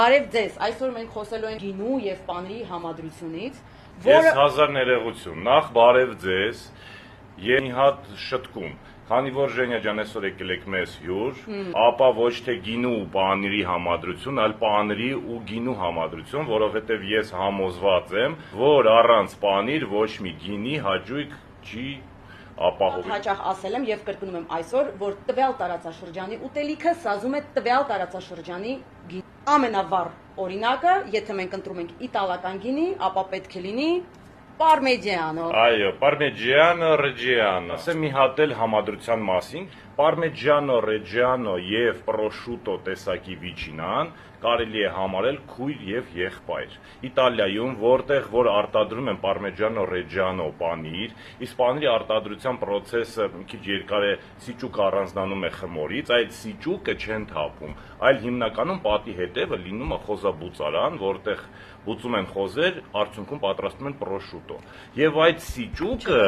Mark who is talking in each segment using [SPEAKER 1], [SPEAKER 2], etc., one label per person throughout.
[SPEAKER 1] Բարև ձեզ, այսօր մենք խոսելու ենք գինու և պանիրի համադրությունից,
[SPEAKER 2] Ես հազար ներողություն, նախ բարև ձեզ, և մի հատ շտկում, քանի որ Ժենյա ջան այսօր եկել եք մեզ հյուր, ապա ոչ թե գինու ու պանիրի համադրություն, այլ պանիրի ու գինու համադրություն, որովհետև ես համոզված եմ, որ առանց պանիր ոչ մի գինի հաճույք չի ապահովում։
[SPEAKER 1] Հաճախ ասել եմ և կրկնում եմ այսօր, որ տվյալ տարածաշրջանի ուտելիքը սազում է տվյալ տարածաշրջանի գինի։ Ամենավառ օրինակը, եթե մենք ընտրում ենք իտալական գինի, ապա պետք է լինի Parmigiano։
[SPEAKER 2] Այո, Parmigiano Reggiano։ Ասեմ մի հատ էլ համադրության մասին, Parmigiano Reggiano և Prosciutto տեսակի ветчինան կարելի է համարել քույր և եղբայր։ Իտալիայում, որտեղ որ արտադրում են Parmigiano Reggiano պանիր, իսկ պանիրի արտադրության process-ը մի քիչ երկար է, սիճուկը առանձնանում է խմորից, այդ սիճուկը չեն թափում, այլ հիմնականում պատի հետևը լինում է խոզաբուծարան, որտեղ բուծում են խոզեր, արդյունքում պատրաստում են prosciutto։ Եվ այդ սիճուկը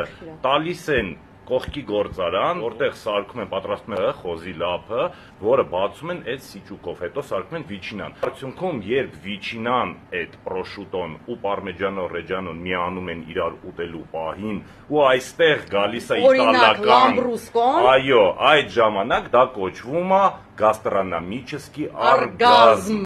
[SPEAKER 2] տալիս են կողքի գործարան, որտեղ սարքում են, պատրաստում են խոզի լափը, որը բացում են այդ սիճուկով, հետո սարքում են ветчինան։ Արդյունքում, երբ ветчինան, այդ prosciutton ու Parmigiano Reggiano-ն միանում են իրար ուտելու պահին, ու այստեղ գալիս է իտալական, այո, այդ ժամանակ դա կոչվում է գաստրոնոմիչեսկի օրգազմ։